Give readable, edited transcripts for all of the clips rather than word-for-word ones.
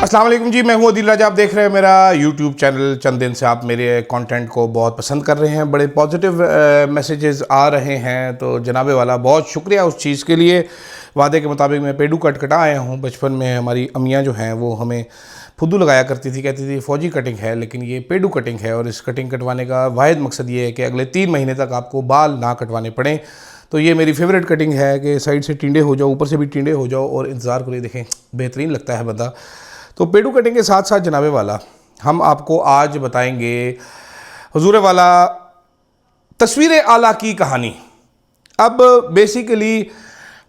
अस्सलाम वालेकुम जी, मैं हूं अदील राजा। आप देख रहे हैं मेरा यूट्यूब चैनल। चंद दिन से आप मेरे कंटेंट को बहुत पसंद कर रहे हैं, बड़े पॉजिटिव मैसेजेस आ रहे हैं, तो जनाबे वाला बहुत शुक्रिया उस चीज़ के लिए। वादे के मुताबिक मैं पेडू कटा आया हूं। बचपन में हमारी अम्मियाँ जो हैं वो हमें फुद्दू लगाया करती थी, कहती थी फ़ौजी कटिंग है, लेकिन ये पेडू कटिंग है। और इस कटिंग कटवाने का वाहिद मकसद ये है कि अगले 3 महीने तक आपको बाल ना कटवाने पड़ें। तो ये मेरी फेवरेट कटिंग है कि साइड से टिंडे हो जाओ, ऊपर से भी टिंडे हो जाओ और इंतज़ार करिए, देखें बेहतरीन लगता है बंदा। तो पेडू कटिंग के साथ साथ जनाबे वाला हम आपको आज बताएंगे हुजूर वाला तस्वीर आला की कहानी। अब बेसिकली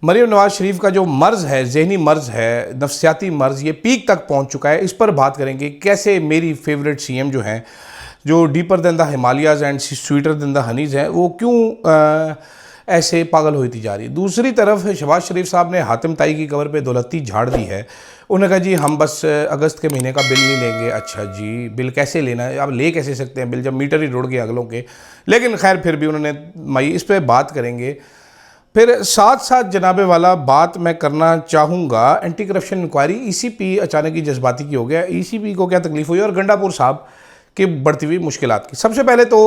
मरीम नवाज़ शरीफ का जो मर्ज़ है, जहनी मर्ज़ है, नफ्सियाती मर्ज़, ये पीक तक पहुंच चुका है। इस पर बात करेंगे कैसे मेरी फेवरेट सीएम जो हैं, जो deeper than the Himalayas and sweeter than the honeys हैं, वो क्यों ऐसे पागल होती जा रही है। दूसरी तरफ शहबाज शरीफ साहब ने हातिम ताई की कबर पे दौलती झाड़ दी है। उन्होंने कहा जी हम बस अगस्त के महीने का बिल नहीं लेंगे। अच्छा जी, बिल कैसे लेना है, आप ले कैसे सकते हैं बिल जब मीटर ही रुड़ गए अगलों के। लेकिन खैर फिर भी उन्होंने मई, इस पर बात करेंगे। फिर साथ साथ जनाबे वाला बात मैं करना चाहूँगा एंटी करप्शन इंक्वायरी। ईसीपी अचानक ही जज्बाती की हो गया। ईसीपी को क्या तकलीफ़ हुई और गंडापुर साहब की बढ़ती हुई मुश्किलात की। सबसे पहले तो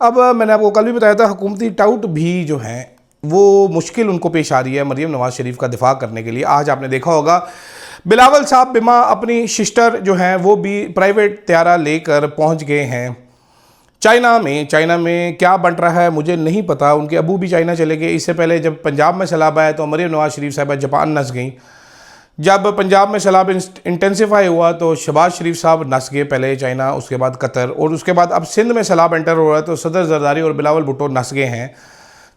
अब मैंने आपको कल भी बताया था, हुकूमती टाउट भी जो हैं वो मुश्किल उनको पेश आ रही है मरीम नवाज़ शरीफ का दिफा करने के लिए। आज आपने देखा होगा बिलावल साहब बिमा अपनी सिस्टर जो हैं वो भी प्राइवेट त्यारा लेकर पहुंच गए हैं चाइना में। चाइना में क्या बन रहा है मुझे नहीं पता। उनके अबू भी चाइना चले गए। इससे पहले जब पंजाब में सैलाब आया तो मरीम नवाज़ शरीफ साहबा जापान नस गई। जब पंजाब में सैलाब इंटेंसिफाई हुआ तो शहबाज शरीफ साहब नस गए, पहले चाइना, उसके बाद कतर, और उसके बाद अब सिंध में सैलाब एंटर हो रहा है तो सदर जरदारी और बिलावल भुट्टो नस गए हैं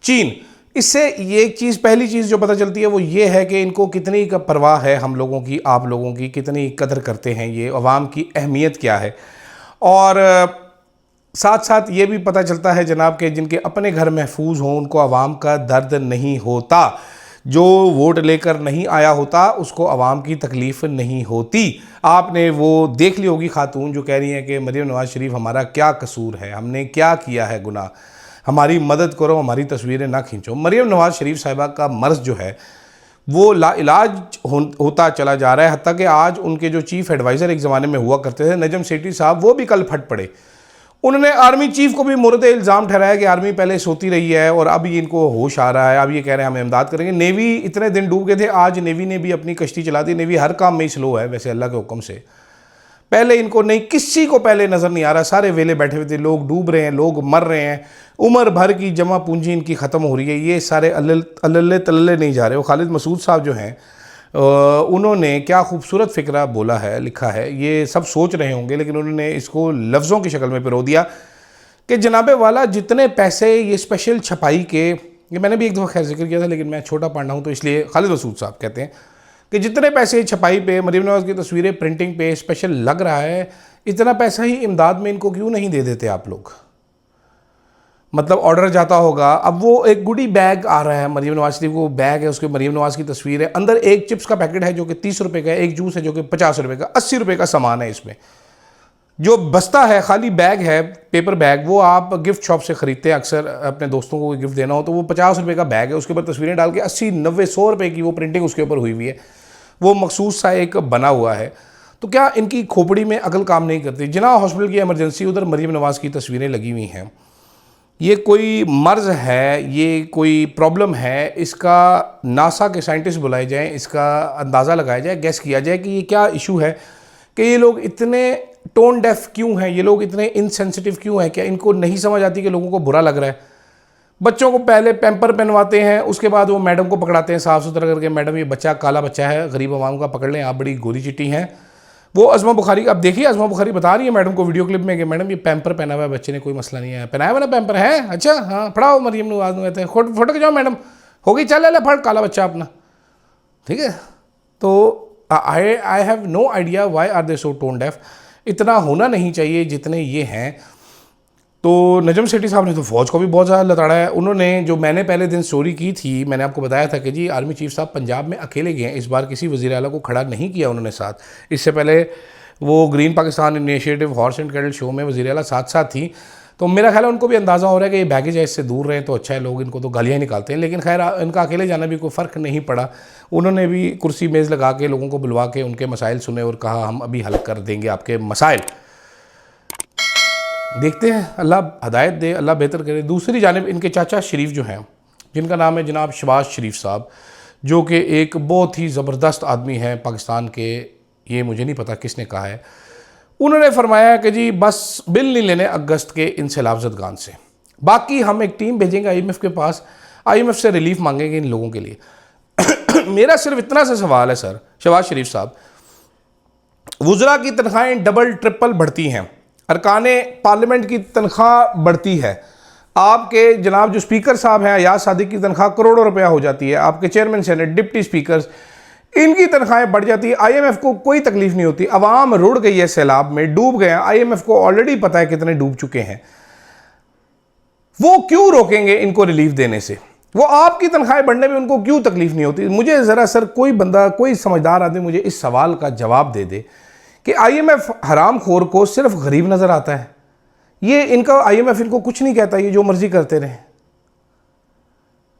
चीन। इससे ये एक चीज़, पहली चीज़ जो पता चलती है वो ये है कि इनको कितनी परवाह है हम लोगों की, आप लोगों की, कितनी कदर करते हैं ये, अवाम की अहमियत क्या है। और साथ साथ ये भी पता चलता है जनाब के जिनके अपने घर महफूज हों उनको अवाम का दर्द नहीं होता। जो वोट लेकर नहीं आया होता उसको अवाम की तकलीफ़ नहीं होती। आपने वो देख ली होगी खातून जो कह रही हैं कि मरीम नवाज़ शरीफ हमारा क्या कसूर है, हमने क्या किया है गुनाह, हमारी मदद करो, हमारी तस्वीरें ना खींचो। मरीम नवाज़ शरीफ साहिबा का मर्ज़ जो है वो लाइलाज होता चला जा रहा है। हत्ता कि आज उनके जो चीफ़ एडवाइज़र एक ज़माने में हुआ करते थे नजम सेठी साहब, वो भी कल फट पड़े। उन्होंने आर्मी चीफ को भी मुर्द इल्ज़ाम ठहराया कि आर्मी पहले सोती रही है और अब इनको होश आ रहा है, अब ये कह रहे हैं हम इमदाद करेंगे। नेवी इतने दिन डूब गए थे, आज नेवी ने भी अपनी कश्ती चला दी। नेवी हर काम में ही स्लो है वैसे अल्लाह के हुक्म से। पहले इनको नहीं, किसी को पहले नज़र नहीं आ रहा, सारे वेले बैठे हुए थे, लोग डूब रहे हैं, लोग मर रहे हैं, उम्र भर की जमा पूंजी इनकी ख़त्म हो रही है। ये सारे अल्ले तल्ले नहीं जा रहे। वो खालिद मसूद साहब जो हैं उन्होंने क्या खूबसूरत फ़िक्रा बोला है, लिखा है, ये सब सोच रहे होंगे लेकिन उन्होंने इसको लफ्ज़ों की शक्ल में पिरो दिया कि जनाबे वाला जितने पैसे ये स्पेशल छपाई के, ये मैंने भी एक दफ़ा खैर जिक्र किया था लेकिन मैं छोटा पढ़ना हूँ तो इसलिए, खालिद मसूद साहब कहते हैं कि जितने पैसे छपाई पे, मरीम नवाज़ की तस्वीरें प्रिंटिंग पे स्पेशल लग रहा है, इतना पैसा ही इमदाद में इनको क्यों नहीं दे देते आप लोग। मतलब ऑर्डर जाता होगा, अब वो एक गुडी बैग आ रहा है मरीम नवाज़ शरीफ को, बैग है उसके मरीम नवाज़ की तस्वीर है, अंदर एक चिप्स का पैकेट है जो कि 30 रुपये का है, एक जूस है जो कि 50 रुपये का, 80 रुपये का सामान है इसमें। जो बस्ता है, खाली बैग है, पेपर बैग, वो आप गिफ्ट शॉप से ख़रीदते हैं अक्सर, अपने दोस्तों को गिफ्ट देना हो तो वो 50 रुपये का बैग है, उसके ऊपर तस्वीरें डाल के 80, 90, 100 रुपये की वो प्रिंटिंग उसके ऊपर हुई हुई है, वो मखसूस सा एक बना हुआ है। तो क्या इनकी खोपड़ी में अकल काम नहीं करती। जिना हॉस्पिटल की एमरजेंसी, उधर मरीम नवाज़ की तस्वीरें लगी हुई हैं। ये कोई मर्ज़ है, ये कोई प्रॉब्लम है, इसका नासा के साइंटिस्ट बुलाए जाएं, इसका अंदाज़ा लगाया जाए, गैस किया जाए कि ये क्या इशू है, कि ये लोग इतने टोन डेफ क्यों हैं, ये लोग इतने इनसेंसिटिव क्यों हैं। क्या इनको नहीं समझ आती कि लोगों को बुरा लग रहा है। बच्चों को पहले पैम्पर पहनवाते हैं, उसके बाद वो मैडम को पकड़ाते हैं साफ़ सुथरा करके, मैडम ये बच्चा काला बच्चा है, गरीब अवाम का, पकड़ लें, आप बड़ी गोरी चिट्टी हैं। वो अज़मा बुखारी, अब देखिए अज़मा बुखारी बता रही है मैडम को वीडियो क्लिप में कि मैडम ये पैम्पर पहना हुआ है बच्चे ने, कोई मसला नहीं है, पहनाया हुआ ना पैम्पर है, अच्छा हाँ पढ़ाओ मरीम नवाज़ कहते हैं, फोटो जाओ मैडम, हो गई, चल ले फट काला बच्चा अपना, ठीक है। तो I have no idea why are they so tone deaf. इतना होना नहीं चाहिए जितने ये हैं। तो नजम सेठी साहब ने तो फ़ौज को भी बहुत ज़्यादा लताड़ा है। उन्होंने, जो मैंने पहले दिन स्टोरी की थी, मैंने आपको बताया था कि जी आर्मी चीफ साहब पंजाब में अकेले गए हैं, इस बार किसी वज़ीर आला को खड़ा नहीं किया उन्होंने साथ। इससे पहले वो green Pakistan initiative horse and cattle show में वज़ीर आला साथ साथ थी। तो मेरा ख्याल है उनको भी अंदाज़ा हो रहा है कि ये बैगेज है, इससे दूर रहें तो अच्छा है, लोग इनको तो गालियाँ ही निकालते हैं। लेकिन खैर इनका अकेले जाना भी कोई फ़र्क नहीं पड़ा, उन्होंने भी कुर्सी मेज़ लगा के लोगों को बुलवा के उनके मसाइल सुने और कहा हम अभी हल कर देंगे आपके मसाइल। देखते हैं, अल्लाह हदायत दे, अल्लाह बेहतर करे। दूसरी जानिब इनके चाचा शरीफ जो हैं, जिनका नाम है जनाब शहबाज शरीफ साहब, जो कि एक बहुत ही ज़बरदस्त आदमी है पाकिस्तान के, ये मुझे नहीं पता किसने कहा है, उन्होंने फरमाया कि जी बस बिल नहीं लेने अगस्त के इन सैलाब ज़दगान से, बाकी हम एक टीम भेजेंगे IMF के पास, IMF से रिलीफ मांगेंगे इन लोगों के लिए। मेरा सिर्फ इतना सा सवाल है सर शहबाज शरीफ साहब, वुज़रा की तनख्वाहें डबल ट्रिपल बढ़ती हैं, अरकाने पार्लियामेंट की तनख्वाह बढ़ती है, आपके जनाब जो स्पीकर साहब हैं अयाज सादिक की तनख्वाह करोड़ों रुपया हो जाती है, आपके चेयरमैन सेनेट, डिप्टी स्पीकर्स, इनकी तनख्वाहें बढ़ जाती है, IMF को कोई तकलीफ नहीं होती, अवाम रुड़ गई है, सैलाब में डूब गए हैं, IMF को ऑलरेडी पता है कितने डूब चुके हैं, वो क्यों रोकेंगे इनको रिलीफ देने से? वो आपकी तनख्वाहें बढ़ने में उनको क्यों तकलीफ नहीं होती? मुझे ज़रा सर कोई बंदा, कोई समझदार आदमी मुझे इस सवाल का जवाब दे दे कि IMF हराम खोर को सिर्फ गरीब नज़र आता है, ये इनका IMF इनको कुछ नहीं कहता, ये जो मर्जी करते रहें।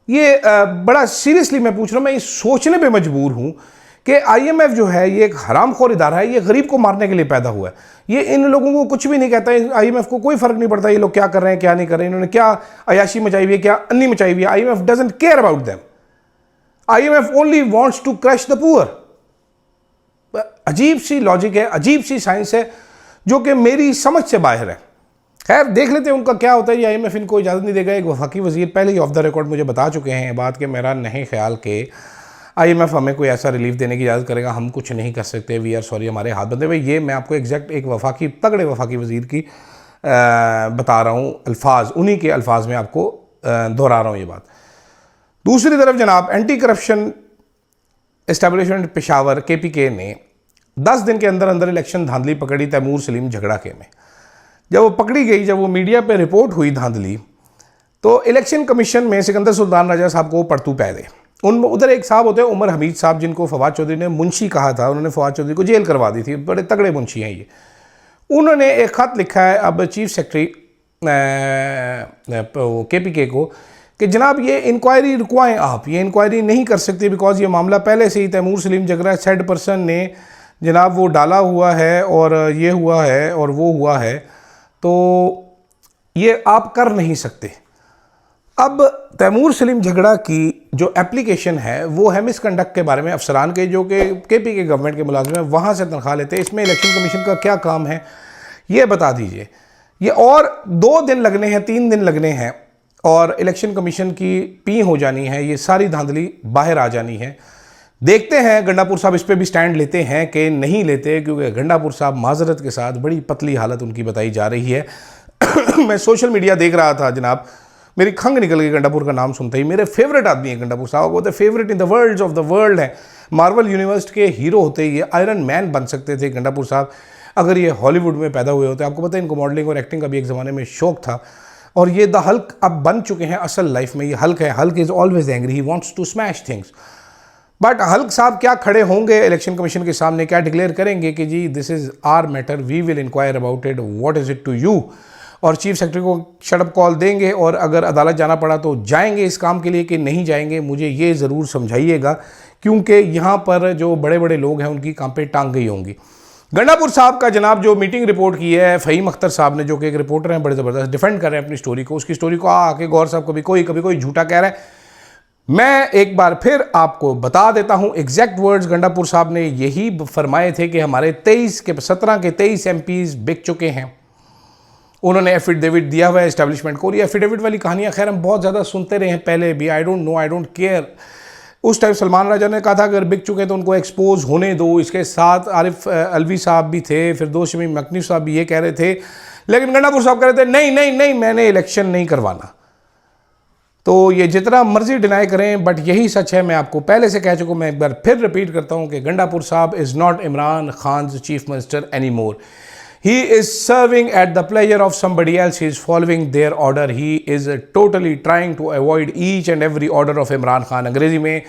ये बड़ा सीरियसली मैं पूछ रहा हूँ, मैं इस सोचने पे मजबूर हूँ कि IMF जो है ये एक हरामखोर इदारा है, ये गरीब को मारने के लिए पैदा हुआ है, ये इन लोगों को कुछ भी नहीं कहता है, IMF को कोई फ़र्क नहीं पड़ता ये लोग क्या कर रहे हैं क्या नहीं कर रहे हैं, इन्होंने क्या अयाशी मचाई हुई है, क्या अन्नी मचाई हुई है, IMF doesn't care about them, IMF only wants to crush the poor. अजीब सी लॉजिक है, अजीब सी साइंस है जो कि मेरी समझ से बाहर है। खैर देख लेते हैं उनका क्या होता है। ये IMF इनको इजाज़त नहीं देगा। एक वफाकी वज़ीर पहले ही ऑफ द रिकॉर्ड मुझे बता चुके हैं ये बात कि मेरा नहीं ख्याल कि IMF हमें कोई ऐसा रिलीफ देने की इजाज़त करेगा, हम कुछ नहीं कर सकते, वी आर सॉरी, हमारे हाथ बंधे हुए। ये मैं आपको एग्जैक्ट एक वफाकी तगड़े वफाकी वज़ीर की बता रहा हूँ अल्फाज, उन्हीं के अल्फाज में आपको दोहरा रहा हूँ ये बात। दूसरी तरफ जनाब anti corruption establishment Peshawar KPK ने 10 दिन के अंदर अंदर इलेक्शन धांधली पकड़ी तैमूर सलीम झगड़ा के में। जब वो पकड़ी गई, जब वो मीडिया पे रिपोर्ट हुई धांधली, तो इलेक्शन कमीशन में सिकंदर सुल्तान राजा साहब को पड़तू पै दे। उधर एक साहब होते हैं उमर हमीद साहब, जिनको फवाद चौधरी ने मुंशी कहा था, उन्होंने फवाद चौधरी को जेल करवा दी थी, बड़े तगड़े मुंशी हैं ये। उन्होंने एक ख़त लिखा है अब चीफ सेक्रेटरी KPK को कि जनाब ये इंक्वायरी रुकवाएं आप, ये इंक्वायरी नहीं कर सकते बिकॉज ये मामला पहले से ही तैमूर सलीम झगड़ा हेड पर्सन ने जनाब वो डाला हुआ है और ये हुआ है और वो हुआ है, तो ये आप कर नहीं सकते। अब तैमूर सलीम झगड़ा की जो एप्लीकेशन है वो है मिसकंडक्ट के बारे में, अफसरान के जो कि KPK गवर्नमेंट के मुलाजिम हैं वहाँ से तनख्वाह लेते हैं। इसमें इलेक्शन कमीशन का क्या काम है ये बता दीजिए। ये और 2 दिन लगने हैं, 3 दिन लगने हैं और इलेक्शन कमीशन की पी हो जानी है, ये सारी धांधली बाहर आ जानी है। देखते हैं गंडापुर साहब इस पर भी स्टैंड लेते हैं कि नहीं लेते, क्योंकि गंडापुर साहब माजरत के साथ बड़ी पतली हालत उनकी बताई जा रही है। मैं सोशल मीडिया देख रहा था जनाब, मेरी खंग निकल गई गंडापुर का नाम सुनते ही। मेरे फेवरेट आदमी है गंडापुर साहब, वो तो favourite in the world of the world है। मार्वल यूनिवर्स के हीरो होते ही ये आयरन मैन बन सकते थे गंडापुर साहब अगर ये हॉलीवुड में पैदा हुए होते। आपको पता है इनको मॉडलिंग और एक्टिंग का भी एक ज़माने में शौक था और ये द हल्क अब बन चुके हैं असल लाइफ में। ये हल्क है, Hulk is always angry, he wants to smash things. But Hulk साहब क्या खड़े होंगे इलेक्शन कमीशन के सामने, क्या डिक्लेयर करेंगे कि ji this is our matter, we will inquire about it, what is it to you, और चीफ सेक्रेटरी को शटअप कॉल देंगे और अगर अदालत जाना पड़ा तो जाएंगे इस काम के लिए कि नहीं जाएंगे, मुझे ये ज़रूर समझाइएगा, क्योंकि यहाँ पर जो बड़े बड़े लोग हैं उनकी काम पे टांग गई होंगी। गंडापुर साहब का जनाब जो मीटिंग रिपोर्ट की है फ़हीम अख्तर साहब ने, जो कि एक रिपोर्टर हैं, बड़े ज़बरदस्त डिफेंड कर रहे हैं अपनी स्टोरी को, उसकी स्टोरी को आके गौर साहब कभी कोई झूठा कह रहा है। मैं एक बार फिर आपको बता देता हूं एग्जैक्ट वर्ड्स गंडापुर साहब ने यही फरमाए थे कि हमारे 17 के 23 MPs बिक चुके हैं। उन्होंने एफिडेविट दिया हुआ है एस्टैब्लिशमेंट को। ये एफिडेविट वाली कहानियां खैर हम बहुत ज़्यादा सुनते रहे हैं पहले भी, I don't know, I don't care. उस टाइम सलमान राजा ने कहा था अगर बिक चुके तो उनको एक्सपोज होने दो, इसके साथ आरिफ अलवी साहब भी थे, फिर दोस्त शमीम मकनी साहब भी ये कह रहे थे, लेकिन गंडापुर साहब कह रहे थे नहीं नहीं नहीं मैंने इलेक्शन नहीं करवाना। तो ये जितना मर्जी डिनाई करें बट यही सच है। मैं आपको पहले से कह चुका हूँ, मैं एक बार फिर रिपीट करता हूँ कि गंडापुर साहब is not Imran Khan chief minister any more. He is serving at the pleasure of somebody else. He is following their order. He is totally trying to avoid each and every order of Imran Khan. अंग्रेजी में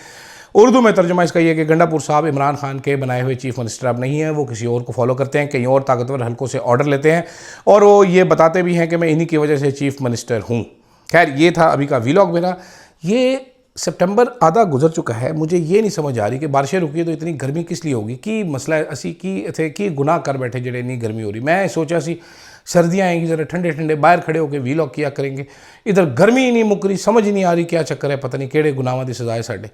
उर्दू में तर्जुमा इसका ये कि गंडापुर साहब इमरान खान के बनाए हुए चीफ मिनिस्टर अब नहीं हैं, वो किसी और को फॉलो करते हैं, कहीं और ताकतवर हलकों से ऑर्डर लेते हैं और वो ये बताते भी हैं कि मैं इन्हीं की वजह से चीफ मिनिस्टर हूँ। खैर, ये था अभी का वीलॉग मेरा। ये सितंबर आधा गुजर चुका है, मुझे ये नहीं समझ आ रही कि बारिशें रुकी तो इतनी गर्मी किस लिए होगी, कि मसला असी की थे कि गुनाह कर बैठे जेडे इतनी गर्मी हो रही। मैं सोचा सी सर्दियाँ आएंगी, ज़रा ठंडे ठंडे बाहर खड़े होकर वीलॉग किया करेंगे, इधर गर्मी ही नहीं मुक रही, समझ ही नहीं आ रही क्या चक्कर है, पता नहीं केड़े गुनाहों की सजा है साढ़े।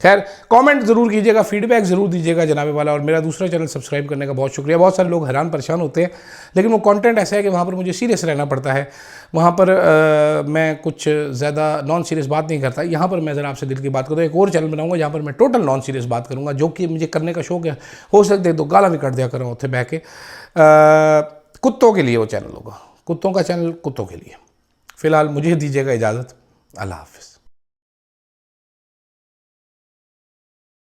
खैर, कमेंट ज़रूर कीजिएगा, फीडबैक ज़रूर दीजिएगा जनाबे वाला, और मेरा दूसरा चैनल सब्सक्राइब करने का बहुत शुक्रिया। बहुत सारे लोग हैरान परेशान होते हैं, लेकिन वो कंटेंट ऐसा है कि वहाँ पर मुझे सीरियस रहना पड़ता है, वहाँ पर मैं कुछ ज़्यादा नॉन सीरियस बात नहीं करता। यहाँ पर मैं ज़रा आपसे दिल की बात करूँ, एक और चैनल बनाऊँगा जहाँ पर मैं टोटल नॉन सीरियस बात करूँगा, जो कि मुझे करने का शौक है। हो सकता है तो गाला भी कट दिया करूँ उत्थे बह के। कुत्तों के लिए वो चैनल होगा, कुत्तों का चैनल कुत्तों के लिए। फ़िलहाल मुझे दीजिएगा इजाज़त। अल्लाह हाफ़िज़।